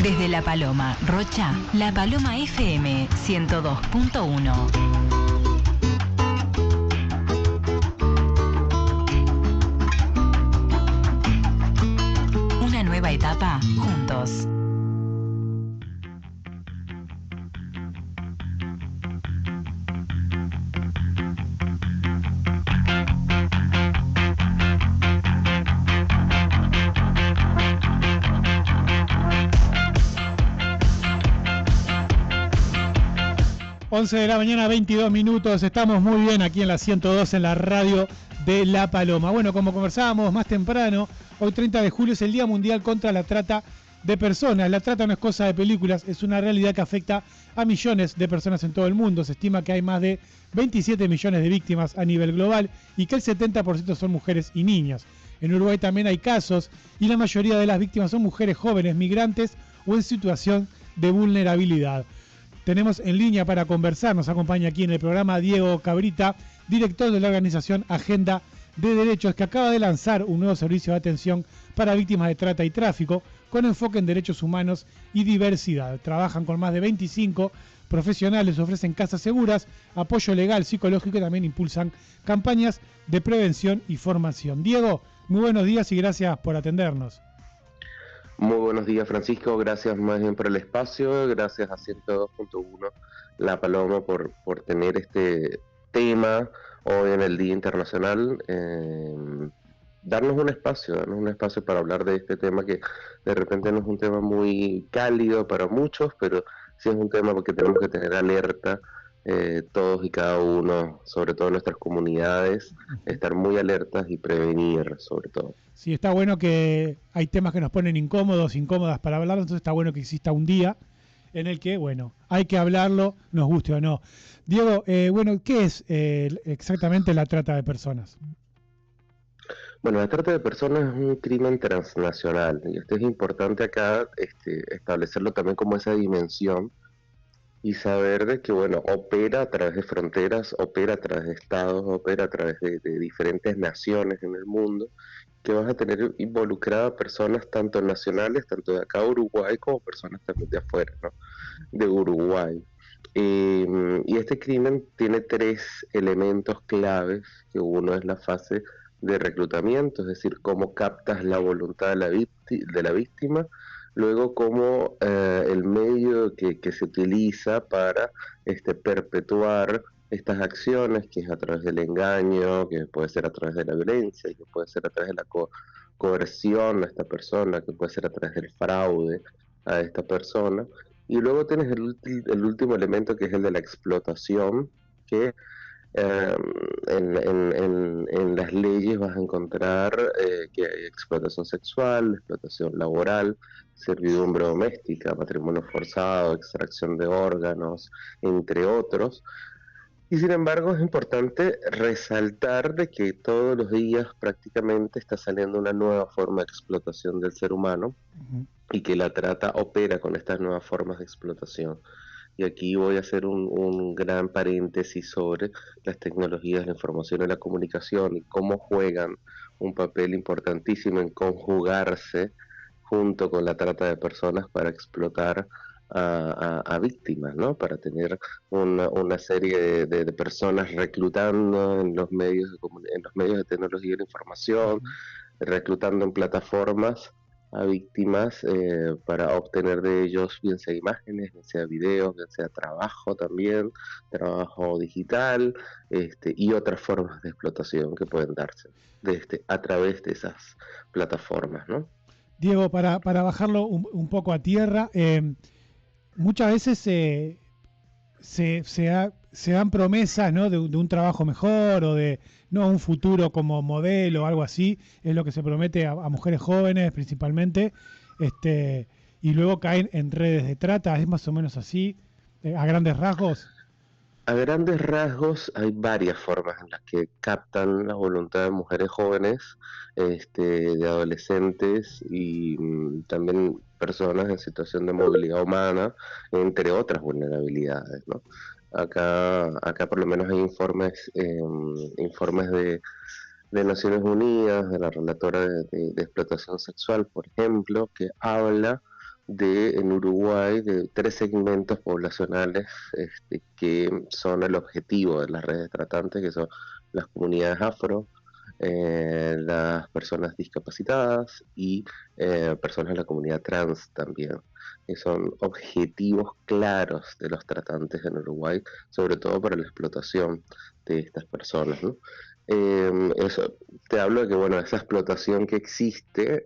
Desde La Paloma, Rocha, La Paloma FM 102.1. Una nueva etapa juntos. Once de la mañana, 22 minutos. Estamos muy bien aquí en la 102 en la radio de La Paloma. Bueno, como conversábamos más temprano, hoy 30 de julio es el Día Mundial contra la Trata de Personas. La trata no es cosa de películas, es una realidad que afecta a millones de personas en todo el mundo. Se estima que hay más de 27 millones de víctimas a nivel global y que el 70% son mujeres y niños. En Uruguay también hay casos y la mayoría de las víctimas son mujeres jóvenes, migrantes o en situación de vulnerabilidad. Tenemos en línea para conversar, nos acompaña aquí en el programa Diego Cabrita, director de la organización Agenda de Derechos, que acaba de lanzar un nuevo servicio de atención para víctimas de trata y tráfico, con enfoque en derechos humanos y diversidad. Trabajan con más de 25 profesionales, ofrecen casas seguras, apoyo legal, psicológico y también impulsan campañas de prevención y formación. Diego, muy buenos días y gracias por atendernos. Muy buenos días, Francisco, gracias más bien por el espacio, gracias a 102.1 La Paloma por tener este tema hoy en el Día Internacional, darnos un espacio para hablar de este tema que de repente no es un tema muy cálido para muchos, pero sí es un tema porque tenemos que tener alerta todos y cada uno, sobre todo en nuestras comunidades, estar muy alertas y prevenir sobre todo. Sí, está bueno que hay temas que nos ponen incómodas para hablar, entonces está bueno que exista un día en el que, bueno, hay que hablarlo, nos guste o no. Diego, bueno, ¿qué es exactamente la trata de personas? Bueno, la trata de personas es un crimen transnacional y esto es importante acá establecerlo también como esa dimensión y saber de que, bueno, opera a través de fronteras, opera a través de estados, opera a través de diferentes naciones en el mundo, que vas a tener involucradas personas tanto nacionales, tanto de acá Uruguay, como personas también de afuera, ¿no? De Uruguay. Y este crimen tiene tres elementos claves, que uno es la fase de reclutamiento, es decir, cómo captas la voluntad de la víctima, luego cómo el medio que se utiliza para perpetuar estas acciones, que es a través del engaño, que puede ser a través de la violencia, que puede ser a través de la coerción a esta persona, que puede ser a través del fraude a esta persona. Y luego tienes el último elemento, que es el de la explotación, que en las leyes vas a encontrar que hay explotación sexual, explotación laboral, servidumbre doméstica, matrimonio forzado, extracción de órganos, entre otros. Y sin embargo es importante resaltar de que todos los días prácticamente está saliendo una nueva forma de explotación del ser humano y que la trata opera con estas nuevas formas de explotación. Y aquí voy a hacer un gran paréntesis sobre las tecnologías de la información y la comunicación y cómo juegan un papel importantísimo en conjugarse junto con la trata de personas para explotar a víctimas, ¿no? Para tener una serie de personas reclutando en los medios de tecnología de la información, reclutando en plataformas a víctimas para obtener de ellos, bien sea imágenes, bien sea videos, bien sea trabajo también, trabajo digital, y otras formas de explotación que pueden darse a través de esas plataformas, ¿no? Diego, para bajarlo un poco a tierra, muchas veces se dan promesas, ¿no? de un trabajo mejor o de un futuro como modelo o algo así, es lo que se promete a mujeres jóvenes principalmente, y luego caen en redes de trata, es más o menos así, a grandes rasgos. A grandes rasgos hay varias formas en las que captan la voluntad de mujeres jóvenes, de adolescentes y también personas en situación de movilidad humana, entre otras vulnerabilidades, ¿no? Acá por lo menos hay informes de Naciones Unidas, de la relatora de explotación sexual, por ejemplo, que habla en Uruguay de 3 segmentos poblacionales que son el objetivo de las redes tratantes, que son las comunidades afro, las personas discapacitadas y personas de la comunidad trans también, que son objetivos claros de los tratantes en Uruguay, sobre todo para la explotación de estas personas, ¿no? Eso, te hablo de que, bueno, esa explotación que existe,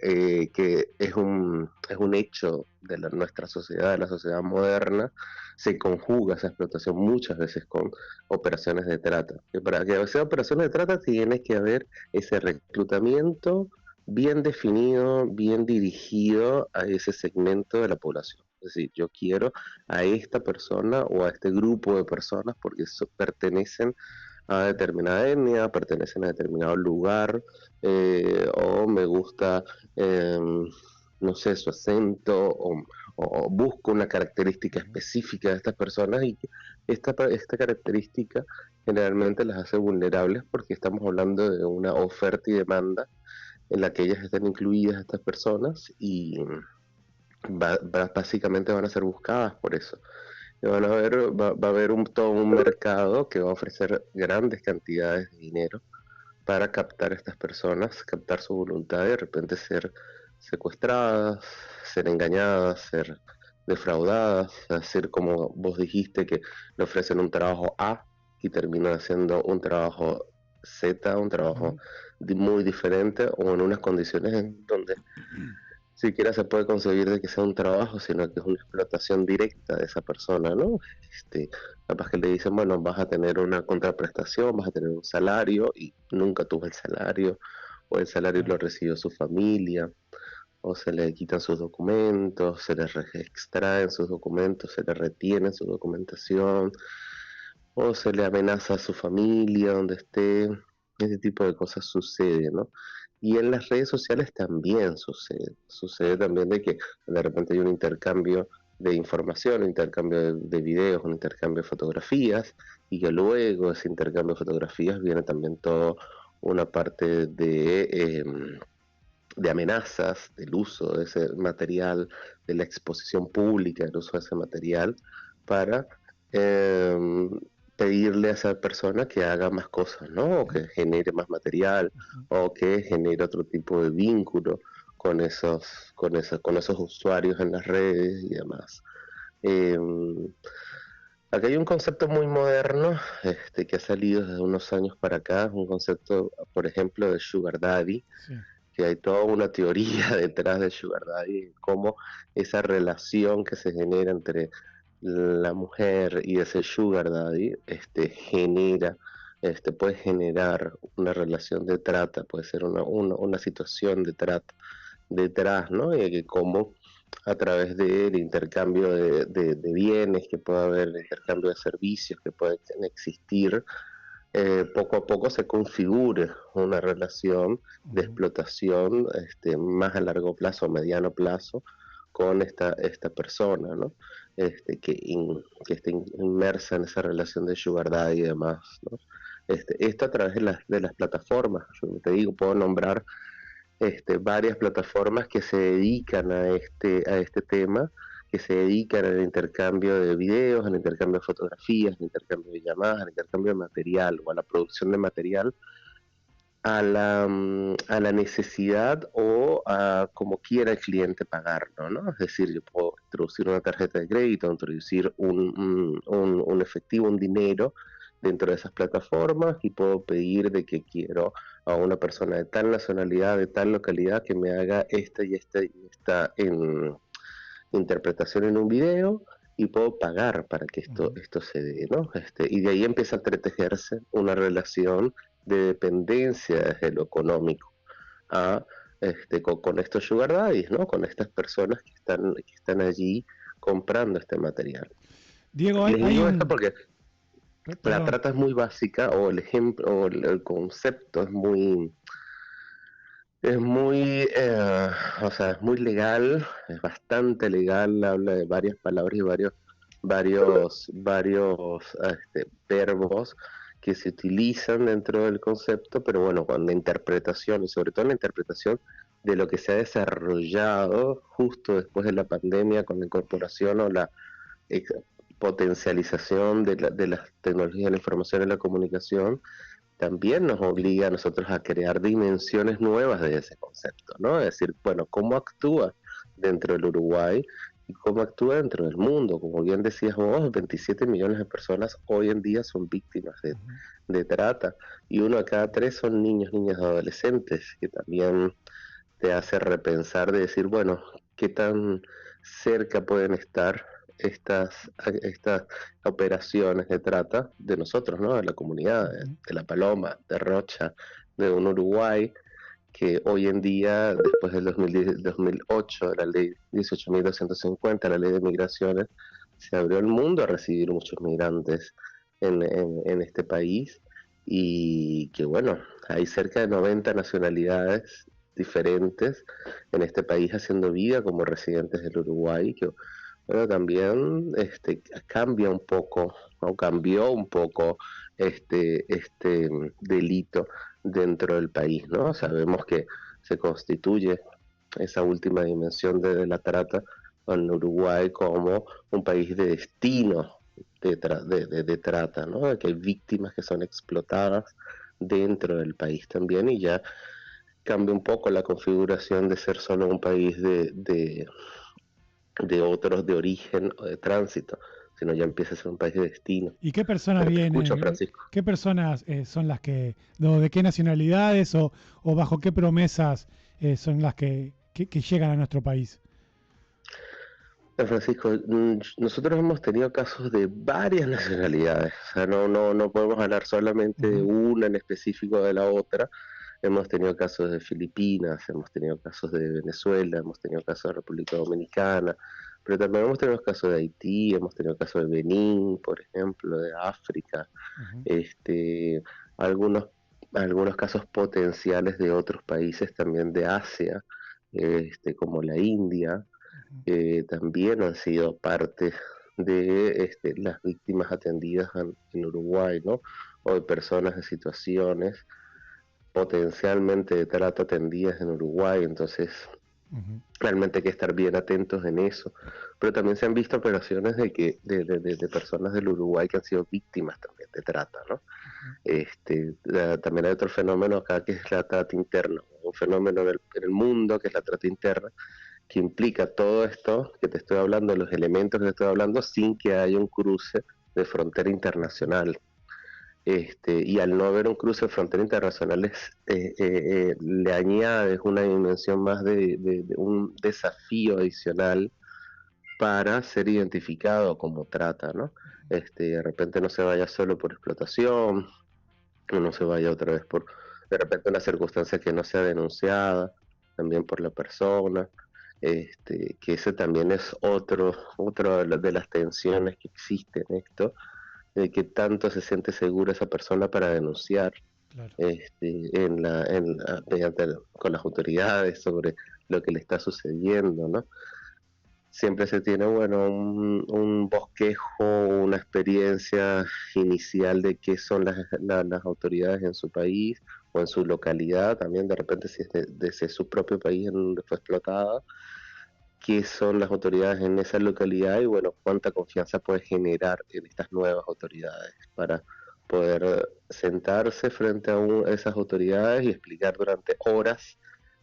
que es un hecho de nuestra sociedad, de la sociedad moderna, se conjuga esa explotación muchas veces con operaciones de trata. Que para que sea operaciones de trata tiene que haber ese reclutamiento bien definido, bien dirigido a ese segmento de la población. Es decir, yo quiero a esta persona o a este grupo de personas porque pertenecen a determinada etnia, pertenecen a determinado lugar, o me gusta, no sé, su acento, o busco una característica específica de estas personas, y esta característica generalmente las hace vulnerables porque estamos hablando de una oferta y demanda en la que ellas están incluidas, estas personas, y básicamente van a ser buscadas por eso. Va a haber todo un mercado que va a ofrecer grandes cantidades de dinero para captar a estas personas, captar su voluntad y de repente ser secuestradas, ser engañadas, ser defraudadas, hacer como vos dijiste, que le ofrecen un trabajo A y terminan haciendo un trabajo Z, un trabajo muy diferente o en unas condiciones en donde siquiera se puede conseguir de que sea un trabajo, sino que es una explotación directa de esa persona, ¿no? Capaz que le dicen, bueno, vas a tener una contraprestación, vas a tener un salario, y nunca tuvo el salario, o el salario lo recibió su familia, o se le quitan sus documentos, se le extraen sus documentos, se le retienen su documentación, o se le amenaza a su familia donde esté. Ese tipo de cosas sucede, ¿no? Y en las redes sociales también sucede también de que de repente hay un intercambio de información, un intercambio de videos, un intercambio de fotografías, y que luego ese intercambio de fotografías viene también todo una parte de amenazas, del uso de ese material, de la exposición pública del uso de ese material para eh, pedirle a esa persona que haga más cosas, ¿no? O que genere más material, o que genere otro tipo de vínculo con esos usuarios en las redes y demás. Eh, Acá hay un concepto muy moderno que ha salido desde unos años para acá, un concepto, por ejemplo, de Sugar Daddy, Sí. que hay toda una teoría detrás de Sugar Daddy, cómo esa relación que se genera entre la mujer y ese Sugar Daddy puede generar una relación de trata, puede ser una situación de trata detrás, ¿no? Y que cómo a través del intercambio de bienes que puede haber, el intercambio de servicios que pueden existir, poco a poco se configure una relación de explotación más a largo plazo, a mediano plazo, con esta persona, ¿no? Que esté inmersa en esa relación de sugar daddy y demás, ¿no? Esto a través de las plataformas. Yo te digo, puedo nombrar varias plataformas que se dedican a este tema, que se dedican al intercambio de videos, al intercambio de fotografías, al intercambio de llamadas, al intercambio de material o a la producción de material a la necesidad o a como quiera el cliente pagarlo, ¿no? Es decir, yo puedo introducir una tarjeta de crédito, introducir un efectivo, un dinero dentro de esas plataformas, y puedo pedir de que quiero a una persona de tal nacionalidad, de tal localidad, que me haga esta y esta interpretación en un video, y puedo pagar para que esto se dé, ¿no? Y de ahí empieza a entretejerse una relación de dependencia desde lo económico con estos sugar daddies, ¿no? Con estas personas que están allí comprando este material. Diego, Les hay digo un... esto porque la Perdón. trata es muy básica, o el ejemplo, o el concepto es muy legal, es bastante legal, habla de varias palabras y varios verbos que se utilizan dentro del concepto, pero bueno, con la interpretación, y sobre todo la interpretación de lo que se ha desarrollado justo después de la pandemia con la incorporación o la ex- potencialización de las tecnologías de la información y la comunicación, también nos obliga a nosotros a crear dimensiones nuevas de ese concepto, ¿no? Es decir, bueno, ¿cómo actúa dentro del Uruguay y cómo actúa dentro del mundo? Como bien decías vos, 27 millones de personas hoy en día son víctimas de trata, y uno de cada tres son niños, niñas, adolescentes, que también te hace repensar de decir, bueno, qué tan cerca pueden estar estas operaciones de trata de nosotros, ¿no? De la comunidad, de La Paloma, de Rocha, de un Uruguay que hoy en día, después del 2010, 2008, de la ley 18.250, la ley de migraciones, se abrió el mundo a recibir muchos migrantes en este país, y que bueno, hay cerca de 90 nacionalidades diferentes en este país haciendo vida como residentes del Uruguay, que bueno, también cambia un poco, o cambió un poco este delito dentro del país, ¿no? Sabemos que se constituye esa última dimensión de la trata en Uruguay como un país de destino de trata, ¿no? Que hay víctimas que son explotadas dentro del país también, y ya cambia un poco la configuración de ser solo un país de otros de origen o de tránsito, sino ya empieza a ser un país de destino. ¿Y qué personas Pero te escucho, vienen? Francisco. ¿Qué personas son las que, de qué nacionalidades o bajo qué promesas son las que llegan a nuestro país? Francisco, nosotros hemos tenido casos de varias nacionalidades, o sea, no podemos hablar solamente de una en específico o de la otra. Hemos tenido casos de Filipinas, hemos tenido casos de Venezuela, hemos tenido casos de República Dominicana, pero también hemos tenido casos de Haití, hemos tenido casos de Benín, por ejemplo, de África, algunos, algunos casos potenciales de otros países también de Asia, como la India, también han sido parte de las víctimas atendidas en Uruguay, ¿no? O de personas en situaciones potencialmente de trata atendidas en Uruguay, entonces realmente hay que estar bien atentos en eso. Pero también se han visto operaciones de personas del Uruguay que han sido víctimas también de trata, ¿no? También hay otro fenómeno acá que es la trata interna, un fenómeno en el mundo que es la trata interna, que implica todo esto que te estoy hablando, los elementos que te estoy hablando, sin que haya un cruce de frontera internacional. Y al no haber un cruce de frontera internacional le añades una dimensión más de un desafío adicional para ser identificado como trata, ¿no? De repente no se vaya solo por explotación, o no se vaya otra vez por de repente una circunstancia que no sea denunciada también por la persona, que ese también es otro de las tensiones que existen en esto, de que tanto se siente segura esa persona para denunciar, Claro. con las autoridades sobre lo que le está sucediendo, ¿no? Siempre se tiene, bueno, un bosquejo, una experiencia inicial de qué son las autoridades en su país o en su localidad, también de repente si es desde su propio país en donde fue explotada, qué son las autoridades en esa localidad y bueno, cuánta confianza puede generar en estas nuevas autoridades para poder sentarse frente a esas autoridades y explicar durante horas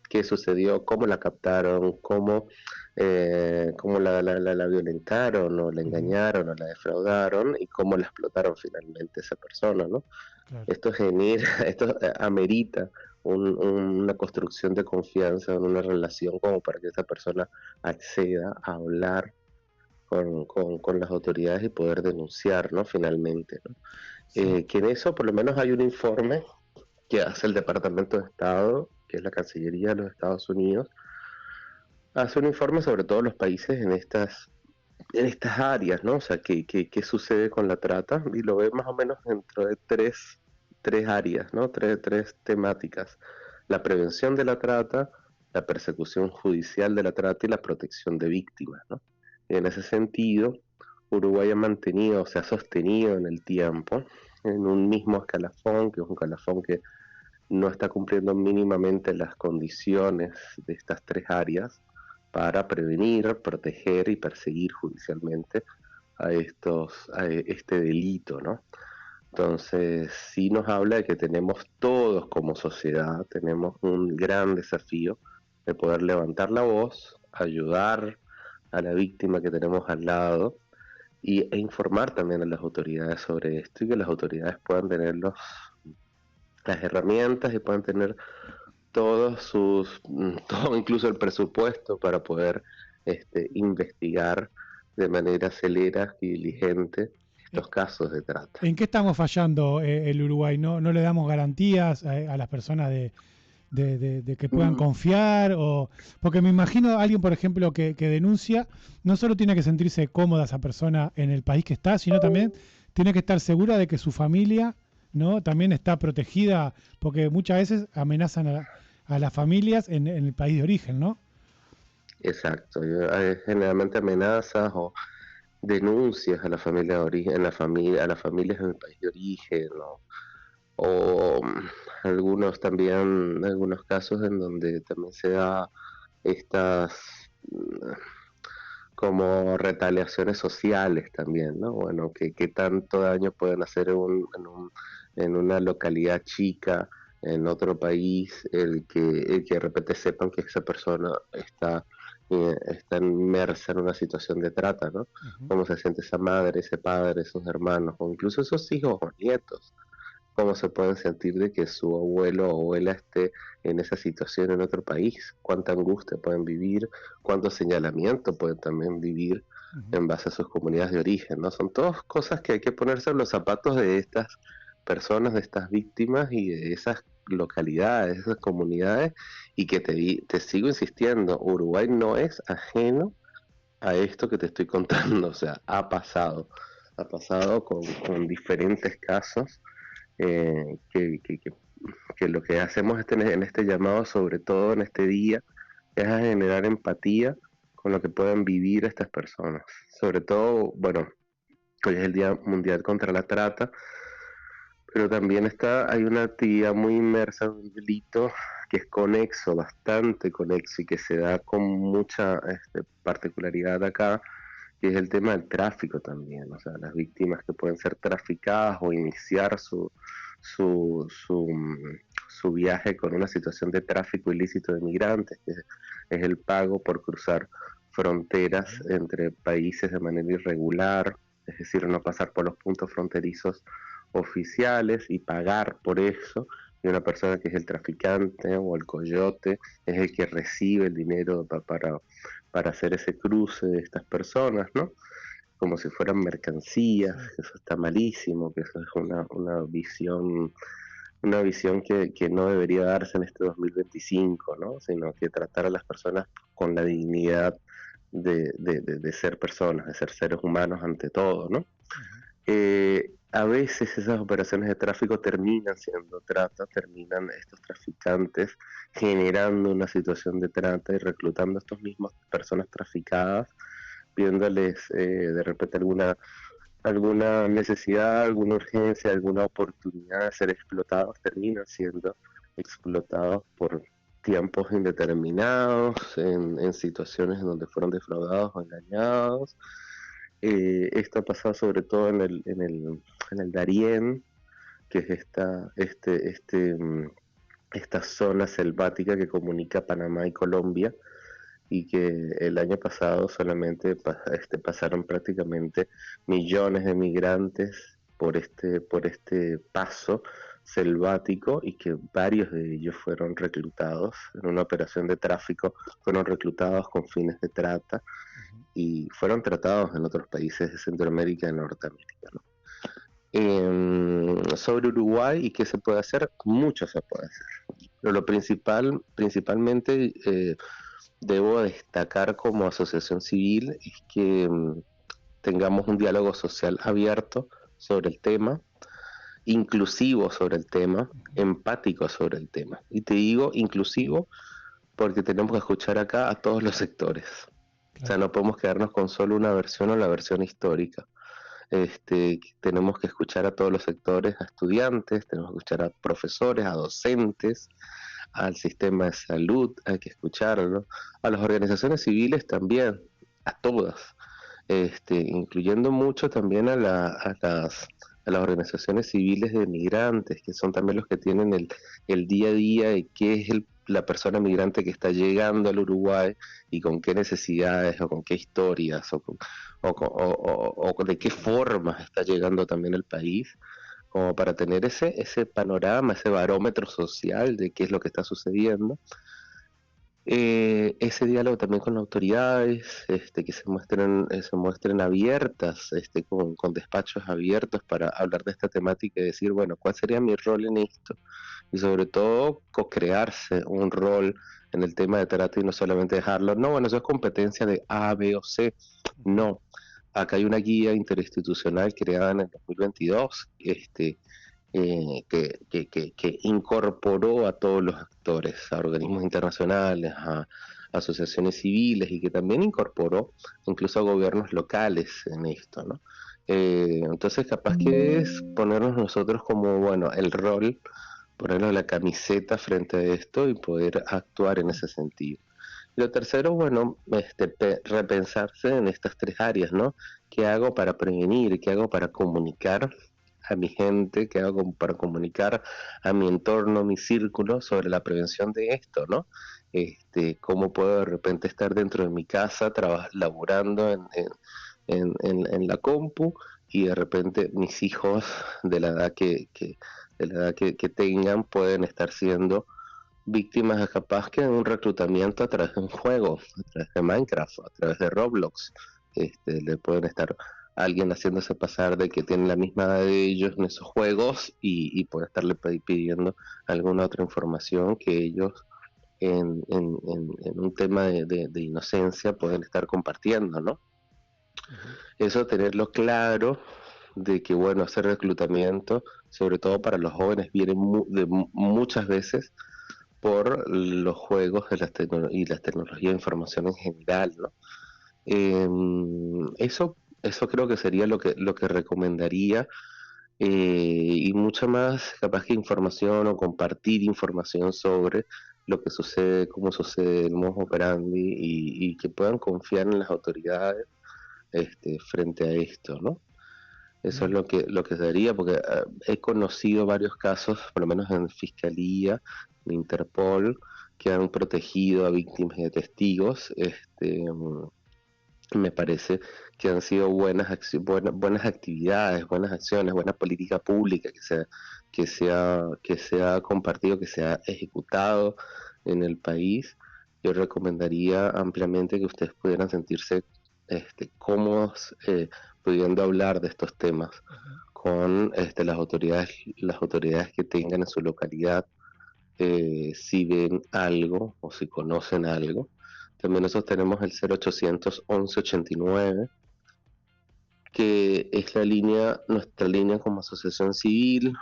qué sucedió, cómo la captaron, cómo la violentaron o la engañaron o la defraudaron y cómo la explotaron finalmente esa persona, ¿no? Claro. Esto amerita una construcción de confianza en una relación como para que esa persona acceda a hablar con las autoridades y poder denunciar, ¿no? Finalmente, ¿no? Sí. Que en eso por lo menos hay un informe que hace el Departamento de Estado, que es la Cancillería de los Estados Unidos, hace un informe sobre todos los países en estas áreas, ¿no? O sea, qué sucede con la trata, y lo ve más o menos dentro de tres áreas, ¿no? Tres temáticas: la prevención de la trata, la persecución judicial de la trata y la protección de víctimas, ¿no? Y en ese sentido, Uruguay ha mantenido, se ha sostenido en el tiempo en un mismo escalafón, que es un escalafón que no está cumpliendo mínimamente las condiciones de estas tres áreas para prevenir, proteger y perseguir judicialmente a este delito, ¿no? Entonces, sí nos habla de que tenemos todos como sociedad, tenemos un gran desafío de poder levantar la voz, ayudar a la víctima que tenemos al lado e informar también a las autoridades sobre esto, y que las autoridades puedan tener las herramientas y puedan tener todo incluso el presupuesto para poder investigar de manera celera y diligente estos casos de trata. ¿En qué estamos fallando el Uruguay? ¿No le damos garantías a las personas de que puedan confiar? Porque me imagino a alguien, por ejemplo, que denuncia, no solo tiene que sentirse cómoda esa persona en el país que está, sino también tiene que estar segura de que su familia, ¿no?, también está protegida, porque muchas veces amenazan a las familias en el país de origen, ¿no? Exacto, hay generalmente amenazas o denuncias a la familia de origen, a las familias en el país de origen, ¿no? O algunos casos en donde también se da estas como retaliaciones sociales también, ¿no? Bueno, que tanto daño pueden hacer en una localidad chica, en otro país, el que de repente sepan que esa persona está inmersa en una situación de trata, ¿no? Uh-huh. Cómo se siente esa madre, ese padre, esos hermanos, o incluso esos hijos o nietos, cómo se pueden sentir de que su abuelo o abuela esté en esa situación en otro país, cuánta angustia pueden vivir, cuánto señalamiento pueden también vivir en base a sus comunidades de origen, ¿no? Son todas cosas que hay que ponerse en los zapatos de estas personas, de estas víctimas y de esas localidades, de esas comunidades, y que te sigo insistiendo, Uruguay no es ajeno a esto que te estoy contando, o sea, ha pasado con diferentes casos, que lo que hacemos en este llamado, sobre todo en este día, es a generar empatía con lo que puedan vivir estas personas. Sobre todo, bueno, hoy es el Día Mundial contra la Trata, pero también hay una actividad muy inmersa en un delito que es conexo, bastante conexo, y que se da con mucha particularidad acá, que es el tema del tráfico también, o sea, las víctimas que pueden ser traficadas o iniciar su viaje con una situación de tráfico ilícito de migrantes, que es el pago por cruzar fronteras entre países de manera irregular, es decir, no pasar por los puntos fronterizos oficiales y pagar por eso, y una persona que es el traficante o el coyote es el que recibe el dinero para hacer ese cruce de estas personas, ¿no? Como si fueran mercancías, eso está malísimo, que eso es una visión que no debería darse en este 2025, ¿no? Sino que tratar a las personas con la dignidad de ser personas, de ser seres humanos ante todo, ¿no? A veces esas operaciones de tráfico terminan siendo trata, terminan estos traficantes generando una situación de trata y reclutando a estas mismas personas traficadas, viéndoles de repente alguna necesidad, alguna urgencia, alguna oportunidad de ser explotados, terminan siendo explotados por tiempos indeterminados, en situaciones en donde fueron defraudados o engañados. Esto ha pasado sobre todo en el Darién, que es esta zona selvática que comunica Panamá y Colombia, y que el año pasado solamente pasaron prácticamente millones de migrantes por este paso selvático, y que varios de ellos fueron reclutados en una operación de tráfico, fueron reclutados con fines de trata y fueron tratados en otros países de Centroamérica y Norteamérica, ¿no? Sobre Uruguay y qué se puede hacer, mucho se puede hacer, pero lo principalmente debo destacar como asociación civil es que tengamos un diálogo social abierto sobre el tema, inclusivo sobre el tema, empático sobre el tema. Y te digo inclusivo porque tenemos que escuchar acá a todos los sectores. Claro. O sea, no podemos quedarnos con solo una versión o la versión histórica. Tenemos que escuchar a todos los sectores, a estudiantes, tenemos que escuchar a profesores, a docentes, al sistema de salud, hay que escucharlo, a las organizaciones civiles también, a todas, incluyendo mucho también a las organizaciones civiles de migrantes, que son también los que tienen el día a día de qué es la persona migrante que está llegando al Uruguay y con qué necesidades o con qué historias o de qué formas está llegando también al país, como para tener ese panorama, ese barómetro social de qué es lo que está sucediendo. Ese diálogo también con las autoridades, que se muestren abiertas, con despachos abiertos para hablar de esta temática y decir, bueno, ¿cuál sería mi rol en esto? Y sobre todo, co-crearse un rol en el tema de trata y no solamente dejarlo, no, bueno, eso es competencia de A, B o C, no. Acá hay una guía interinstitucional creada en el 2022, que incorporó a todos los actores, a organismos internacionales, a asociaciones civiles y que también incorporó incluso a gobiernos locales en esto, ¿no? Entonces capaz que es ponernos nosotros como, bueno, el rol, ponernos la camiseta frente a esto y poder actuar en ese sentido. Y lo tercero, bueno, repensarse en estas tres áreas, ¿no? ¿Qué hago para prevenir? ¿Qué hago para comunicar a mi gente? ¿Qué hago para comunicar a mi entorno, mi círculo sobre la prevención de esto, ¿no? ¿Cómo puedo de repente estar dentro de mi casa laborando en la compu y de repente mis hijos de la edad que tengan pueden estar siendo víctimas capaz que de un reclutamiento a través de un juego, a través de Minecraft, a través de Roblox, le pueden estar alguien haciéndose pasar de que tiene la misma edad de ellos en esos juegos y puede estarle pidiendo alguna otra información que ellos en un tema de inocencia pueden estar compartiendo, ¿no? Eso tenerlo claro de que, bueno, hacer reclutamiento, sobre todo para los jóvenes, viene muchas veces por los juegos y las tecnologías de información en general, ¿no? Eso creo que sería lo que recomendaría, y mucha más capaz que información o compartir información sobre lo que sucede, cómo sucede el modus operandi y que puedan confiar en las autoridades frente a esto, ¿no? Eso es lo que daría, porque he conocido varios casos, por lo menos en Fiscalía, en Interpol, que han protegido a víctimas y a testigos. Me parece que han sido buenas actividades, buenas acciones, buena política pública que se ha compartido, que se ha ejecutado en el país. Yo recomendaría ampliamente que ustedes pudieran sentirse cómodos pudiendo hablar de estos temas con las autoridades que tengan en su localidad, si ven algo o si conocen algo. También nosotros tenemos el 0800 1189, que es nuestra línea como asociación civil,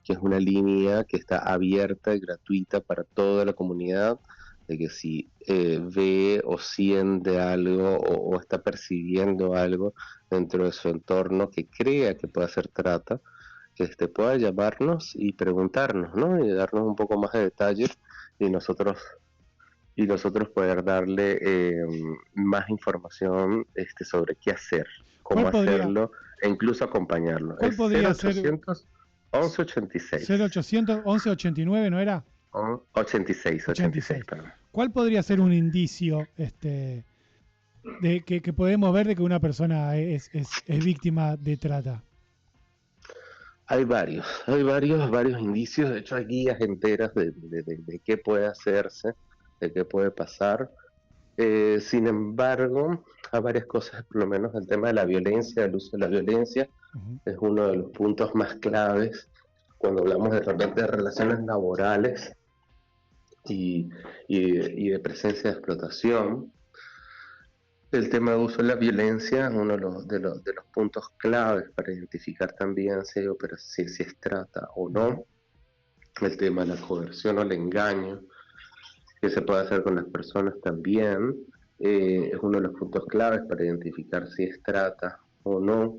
que es una línea que está abierta y gratuita para toda la comunidad, de que si ve o siente algo o está percibiendo algo dentro de su entorno que crea que puede ser trata, pueda llamarnos y preguntarnos, ¿no? Y darnos un poco más de detalles y nosotros poder darle más información sobre qué hacer, cómo hacerlo e incluso acompañarlo. ¿Cuál podría ser? 0800 1186. 0800 1189, ¿no era? 86, perdón. ¿Cuál podría ser un indicio de que podemos ver de que una persona es víctima de trata? Hay varios indicios. De hecho hay guías enteras de qué puede hacerse, de qué puede pasar. Sin embargo, hay varias cosas, por lo menos el tema de la violencia, el uso de la violencia, es uno de los puntos más claves cuando hablamos de repente de relaciones laborales y de presencia de explotación. El tema de uso de la violencia es uno de los puntos claves para identificar también si es trata o no. El tema de la coerción o el engaño que se puede hacer con las personas también es uno de los puntos claves para identificar si es trata o no.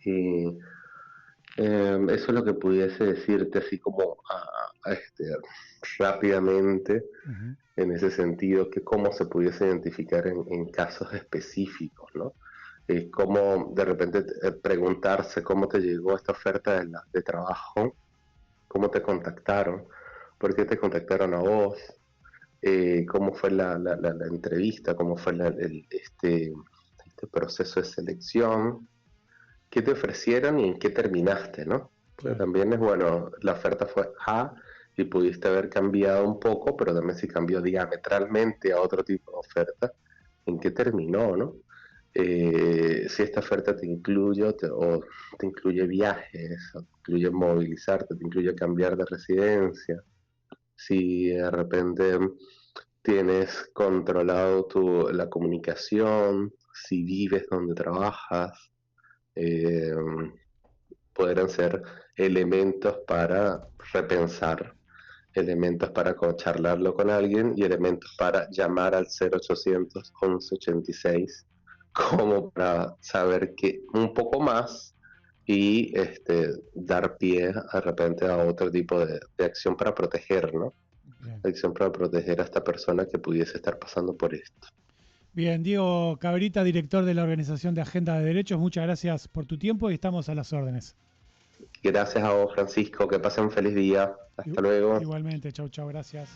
Y eso es lo que pudiese decirte así como rápidamente en ese sentido, que cómo se pudiese identificar en casos específicos, ¿no? Cómo de repente preguntarse cómo te llegó esta oferta de trabajo, cómo te contactaron, por qué te contactaron a vos, cómo fue la entrevista, cómo fue este proceso de selección, qué te ofrecieron y en qué terminaste, ¿no? Porque también es bueno, la oferta fue A y pudiste haber cambiado un poco, pero también si cambió diametralmente a otro tipo de oferta, ¿en qué terminó, no? Si esta oferta te incluye o te incluye viajes, o te incluye movilizarte, te incluye cambiar de residencia, si de repente tienes controlado la comunicación, si vives donde trabajas, eh, podrán ser elementos para repensar, elementos para charlarlo con alguien y elementos para llamar al 0800 1186 como para saber que un poco más y dar pie de repente a otro tipo de acción para proteger, ¿no? Acción para proteger a esta persona que pudiese estar pasando por esto. Bien, Diego Cabrita, director de la Organización de Agenda de Derechos, muchas gracias por tu tiempo y estamos a las órdenes. Gracias a vos, Francisco, que pasen un feliz día. Hasta luego. Igualmente, chau, gracias.